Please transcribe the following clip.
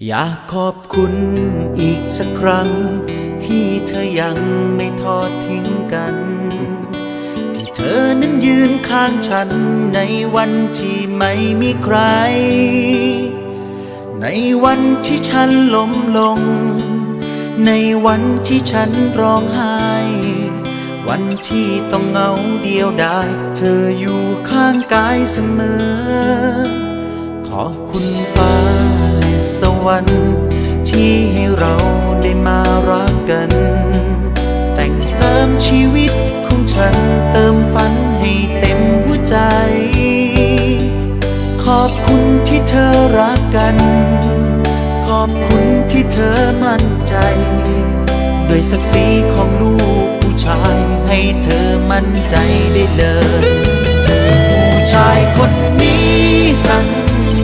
อยากขอบคุณอีกสักครั้งที่เธอยังไม่ทอดทิ้งกันที่เธอนั้นยืนข้างฉันในวันที่ไม่มีใครในวันที่ฉันล้มลงในวันที่ฉันร้องไห้วันที่ต้องเหงาเดียวดายเธออยู่ข้างกายเสมอขอบคุณฟ้าและสวรรค์ที่ให้เราได้มารักกันแต่งเติมชีวิตของฉันเติมฝันให้เต็มหัวใจขอบคุณที่เธอรักกันขอบคุณที่เธอมั่นใจด้วยศักดิ์ศรีของลูกผู้ชายให้เธอมั่นใจได้เลยผู้ชายคนนี้สัญ